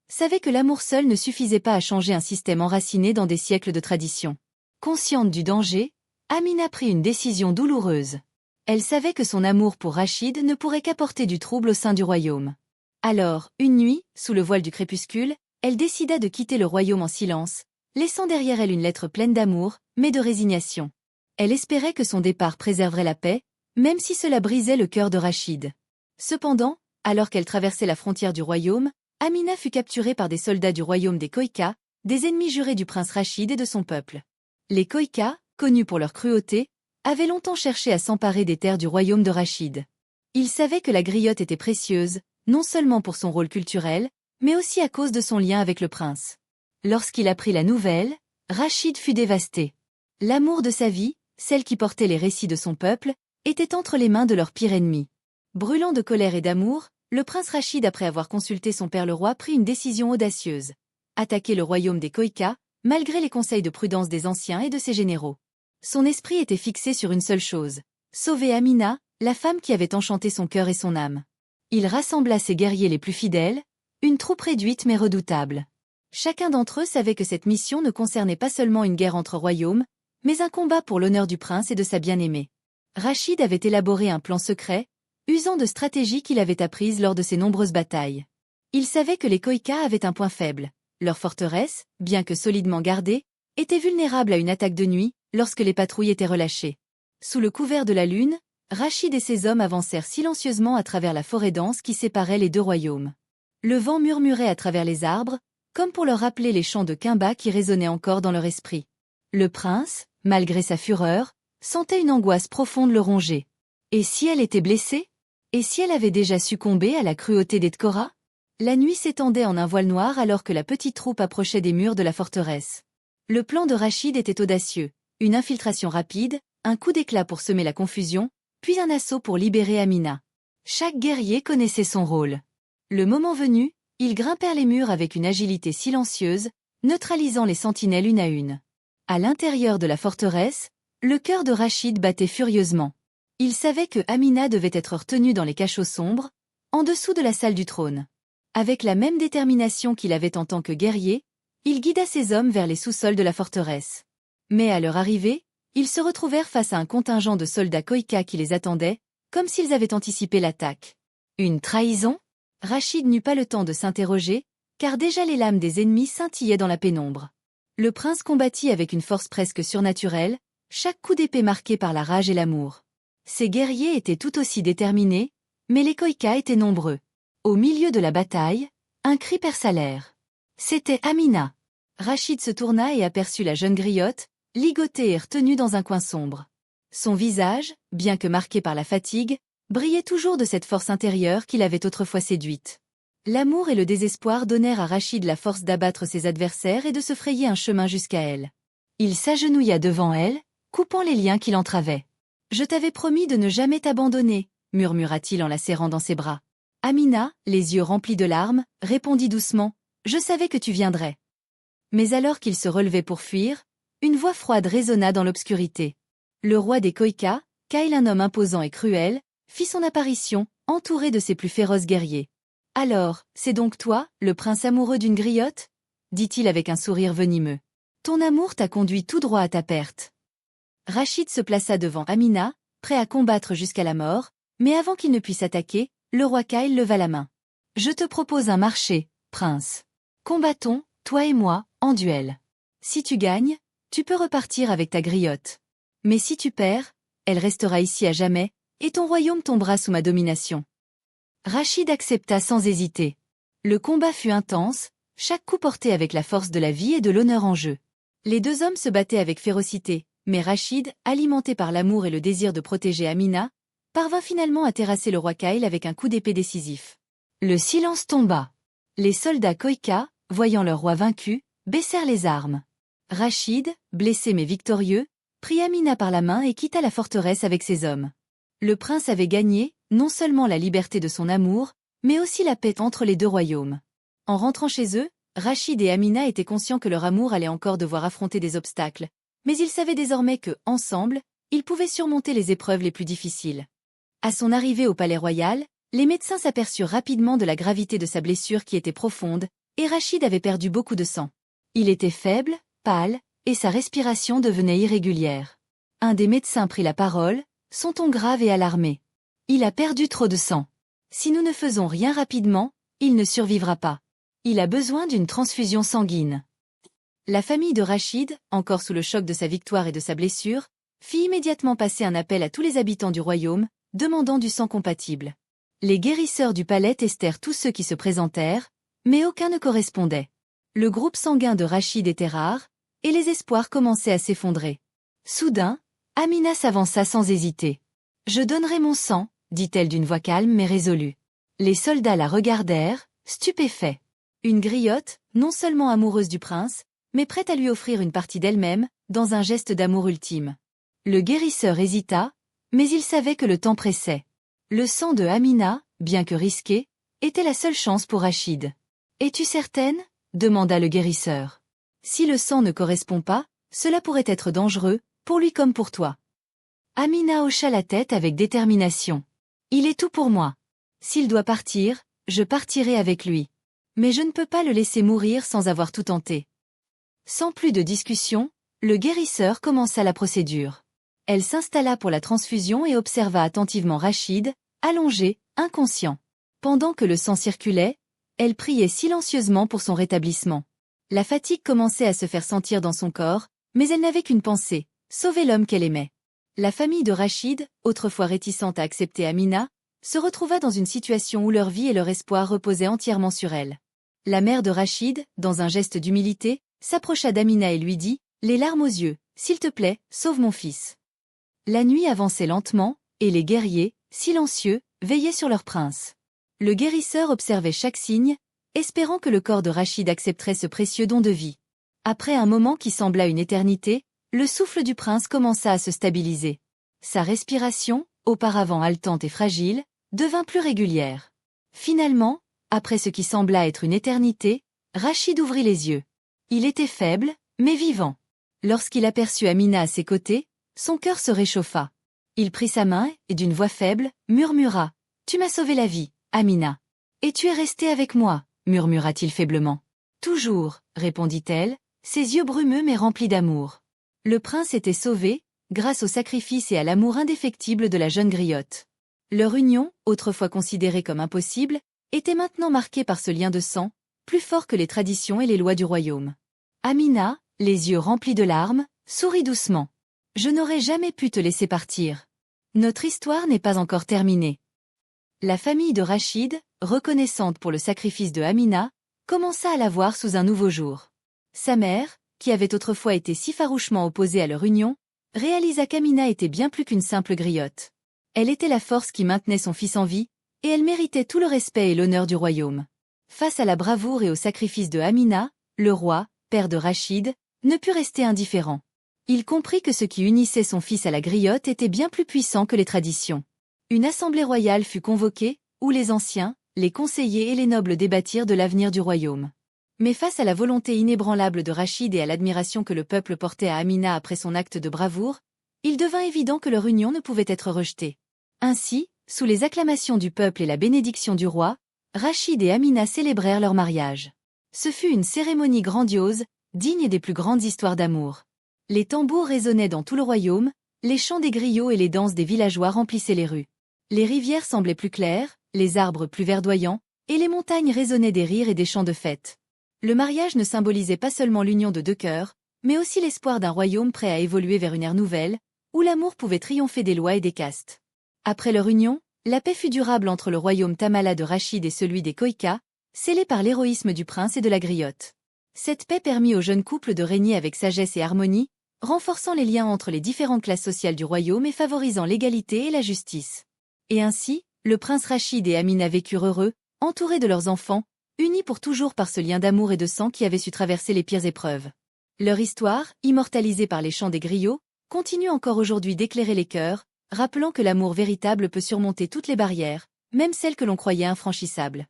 savait que l'amour seul ne suffisait pas à changer un système enraciné dans des siècles de tradition. Consciente du danger, Amina prit une décision douloureuse. Elle savait que son amour pour Rachid ne pourrait qu'apporter du trouble au sein du royaume. Alors, une nuit, sous le voile du crépuscule, elle décida de quitter le royaume en silence, laissant derrière elle une lettre pleine d'amour, mais de résignation. Elle espérait que son départ préserverait la paix, même si cela brisait le cœur de Rachid. Cependant, alors qu'elle traversait la frontière du royaume, Amina fut capturée par des soldats du royaume des Khoïkas, des ennemis jurés du prince Rachid et de son peuple. Les Khoïkas, connus pour leur cruauté, avaient longtemps cherché à s'emparer des terres du royaume de Rachid. Ils savaient que la griotte était précieuse, non seulement pour son rôle culturel, mais aussi à cause de son lien avec le prince. Lorsqu'il apprit la nouvelle, Rachid fut dévasté. L'amour de sa vie, celle qui portait les récits de son peuple, était entre les mains de leur pire ennemi. Brûlant de colère et d'amour, le prince Rachid, après avoir consulté son père le roi, prit une décision audacieuse. Attaquer le royaume des Khoïkas, malgré les conseils de prudence des anciens et de ses généraux. Son esprit était fixé sur une seule chose: sauver Amina, la femme qui avait enchanté son cœur et son âme. Il rassembla ses guerriers les plus fidèles, une troupe réduite mais redoutable. Chacun d'entre eux savait que cette mission ne concernait pas seulement une guerre entre royaumes, mais un combat pour l'honneur du prince et de sa bien-aimée. Rachid avait élaboré un plan secret, usant de stratégies qu'il avait apprises lors de ses nombreuses batailles. Il savait que les Khoïkas avaient un point faible: leur forteresse, bien que solidement gardée, était vulnérable à une attaque de nuit, lorsque les patrouilles étaient relâchées. Sous le couvert de la lune, Rachid et ses hommes avancèrent silencieusement à travers la forêt dense qui séparait les deux royaumes. Le vent murmurait à travers les arbres, comme pour leur rappeler les chants de Kimba qui résonnaient encore dans leur esprit. Le prince, malgré sa fureur, sentait une angoisse profonde le ronger. Et si elle était blessée? Et si elle avait déjà succombé à la cruauté des Tkora? La nuit s'étendait en un voile noir alors que la petite troupe approchait des murs de la forteresse. Le plan de Rachid était audacieux: une infiltration rapide, un coup d'éclat pour semer la confusion, puis un assaut pour libérer Amina. Chaque guerrier connaissait son rôle. Le moment venu, ils grimpèrent les murs avec une agilité silencieuse, neutralisant les sentinelles une à une. À l'intérieur de la forteresse, le cœur de Rachid battait furieusement. Il savait que Amina devait être retenue dans les cachots sombres, en dessous de la salle du trône. Avec la même détermination qu'il avait en tant que guerrier, il guida ses hommes vers les sous-sols de la forteresse. Mais à leur arrivée, ils se retrouvèrent face à un contingent de soldats Khoïkas qui les attendaient, comme s'ils avaient anticipé l'attaque. Une trahison? Rachid n'eut pas le temps de s'interroger, car déjà les lames des ennemis scintillaient dans la pénombre. Le prince combattit avec une force presque surnaturelle, chaque coup d'épée marqué par la rage et l'amour. Ses guerriers étaient tout aussi déterminés, mais les Khoïkas étaient nombreux. Au milieu de la bataille, un cri perça l'air. C'était Amina. Rachid se tourna et aperçut la jeune griotte, ligotée et retenue dans un coin sombre. Son visage, bien que marqué par la fatigue, brillait toujours de cette force intérieure qui l'avait autrefois séduite. L'amour et le désespoir donnèrent à Rachid la force d'abattre ses adversaires et de se frayer un chemin jusqu'à elle. Il s'agenouilla devant elle, coupant les liens qui l'entravaient. « Je t'avais promis de ne jamais t'abandonner », murmura-t-il en la serrant dans ses bras. Amina, les yeux remplis de larmes, répondit doucement: « Je savais que tu viendrais. » Mais alors qu'il se relevait pour fuir, une voix froide résonna dans l'obscurité. Le roi des Khoïkas, Kyle, un homme imposant et cruel, fit son apparition, entouré de ses plus féroces guerriers. « Alors, c'est donc toi, le prince amoureux d'une griotte ?» dit-il avec un sourire venimeux. « Ton amour t'a conduit tout droit à ta perte. » Rachid se plaça devant Amina, prêt à combattre jusqu'à la mort, mais avant qu'il ne puisse attaquer, le roi Kyle leva la main. « Je te propose un marché, prince. Combattons, toi et moi, en duel. Si tu gagnes, tu peux repartir avec ta griotte. Mais si tu perds, elle restera ici à jamais, et ton royaume tombera sous ma domination. » Rachid accepta sans hésiter. Le combat fut intense, chaque coup porté avec la force de la vie et de l'honneur en jeu. Les deux hommes se battaient avec férocité, mais Rachid, alimenté par l'amour et le désir de protéger Amina, parvint finalement à terrasser le roi Kyle avec un coup d'épée décisif. Le silence tomba. Les soldats Khoïkas, voyant leur roi vaincu, baissèrent les armes. Rachid, blessé mais victorieux, prit Amina par la main et quitta la forteresse avec ses hommes. Le prince avait gagné, non seulement la liberté de son amour, mais aussi la paix entre les deux royaumes. En rentrant chez eux, Rachid et Amina étaient conscients que leur amour allait encore devoir affronter des obstacles, mais ils savaient désormais que, ensemble, ils pouvaient surmonter les épreuves les plus difficiles. À son arrivée au palais royal, les médecins s'aperçurent rapidement de la gravité de sa blessure qui était profonde, et Rachid avait perdu beaucoup de sang. Il était faible, pâle, et sa respiration devenait irrégulière. Un des médecins prit la parole, son ton grave et alarmé. Il a perdu trop de sang. Si nous ne faisons rien rapidement, il ne survivra pas. Il a besoin d'une transfusion sanguine. La famille de Rachid, encore sous le choc de sa victoire et de sa blessure, fit immédiatement passer un appel à tous les habitants du royaume, demandant du sang compatible. Les guérisseurs du palais testèrent tous ceux qui se présentèrent, mais aucun ne correspondait. Le groupe sanguin de Rachid était rare, et les espoirs commençaient à s'effondrer. Soudain, Amina s'avança sans hésiter. « Je donnerai mon sang », dit-elle d'une voix calme mais résolue. Les soldats la regardèrent, stupéfaits. Une griotte, non seulement amoureuse du prince, mais prête à lui offrir une partie d'elle-même, dans un geste d'amour ultime. Le guérisseur hésita, mais il savait que le temps pressait. Le sang de Amina, bien que risqué, était la seule chance pour Rachid. « Es-tu certaine ?» demanda le guérisseur. « Si le sang ne correspond pas, cela pourrait être dangereux, pour lui comme pour toi. » Amina hocha la tête avec détermination. « Il est tout pour moi. S'il doit partir, je partirai avec lui. Mais je ne peux pas le laisser mourir sans avoir tout tenté. » Sans plus de discussion, le guérisseur commença la procédure. Elle s'installa pour la transfusion et observa attentivement Rachid, allongé, inconscient. Pendant que le sang circulait, elle priait silencieusement pour son rétablissement. La fatigue commençait à se faire sentir dans son corps, mais elle n'avait qu'une pensée, sauver l'homme qu'elle aimait. La famille de Rachid, autrefois réticente à accepter Amina, se retrouva dans une situation où leur vie et leur espoir reposaient entièrement sur elle. La mère de Rachid, dans un geste d'humilité, s'approcha d'Amina et lui dit, les larmes aux yeux, « S'il te plaît, sauve mon fils. » La nuit avançait lentement, et les guerriers, silencieux, veillaient sur leur prince. Le guérisseur observait chaque signe, espérant que le corps de Rachid accepterait ce précieux don de vie. Après un moment qui sembla une éternité, le souffle du prince commença à se stabiliser. Sa respiration, auparavant haletante et fragile, devint plus régulière. Finalement, après ce qui sembla être une éternité, Rachid ouvrit les yeux. Il était faible, mais vivant. Lorsqu'il aperçut Amina à ses côtés, son cœur se réchauffa. Il prit sa main et, d'une voix faible, murmura « Tu m'as sauvé la vie, Amina. Et tu es restée avec moi » murmura-t-il faiblement. « Toujours » répondit-elle, ses yeux brumeux mais remplis d'amour. Le prince était sauvé, grâce au sacrifice et à l'amour indéfectible de la jeune griotte. Leur union, autrefois considérée comme impossible, était maintenant marquée par ce lien de sang, plus fort que les traditions et les lois du royaume. Amina, les yeux remplis de larmes, sourit doucement. « Je n'aurais jamais pu te laisser partir. Notre histoire n'est pas encore terminée. » La famille de Rachid, reconnaissante pour le sacrifice de Amina, commença à la voir sous un nouveau jour. Sa mère, qui avait autrefois été si farouchement opposée à leur union, réalisa qu'Amina était bien plus qu'une simple griotte. Elle était la force qui maintenait son fils en vie, et elle méritait tout le respect et l'honneur du royaume. Face à la bravoure et au sacrifice de Amina, le roi, père de Rachid, ne put rester indifférent. Il comprit que ce qui unissait son fils à la griotte était bien plus puissant que les traditions. Une assemblée royale fut convoquée, où les anciens, les conseillers et les nobles débattirent de l'avenir du royaume. Mais face à la volonté inébranlable de Rachid et à l'admiration que le peuple portait à Amina après son acte de bravoure, il devint évident que leur union ne pouvait être rejetée. Ainsi, sous les acclamations du peuple et la bénédiction du roi, Rachid et Amina célébrèrent leur mariage. Ce fut une cérémonie grandiose, digne des plus grandes histoires d'amour. Les tambours résonnaient dans tout le royaume, les chants des griots et les danses des villageois remplissaient les rues. Les rivières semblaient plus claires, les arbres plus verdoyants, et les montagnes résonnaient des rires et des chants de fête. Le mariage ne symbolisait pas seulement l'union de deux cœurs, mais aussi l'espoir d'un royaume prêt à évoluer vers une ère nouvelle, où l'amour pouvait triompher des lois et des castes. Après leur union, la paix fut durable entre le royaume Tamala de Rachid et celui des Khoïka, scellée par l'héroïsme du prince et de la griotte. Cette paix permit au jeune couple de régner avec sagesse et harmonie, renforçant les liens entre les différentes classes sociales du royaume et favorisant l'égalité et la justice. Et ainsi, le prince Rachid et Amina vécurent heureux, entourés de leurs enfants, unis pour toujours par ce lien d'amour et de sang qui avait su traverser les pires épreuves. Leur histoire, immortalisée par les chants des griots, continue encore aujourd'hui d'éclairer les cœurs, rappelant que l'amour véritable peut surmonter toutes les barrières, même celles que l'on croyait infranchissables.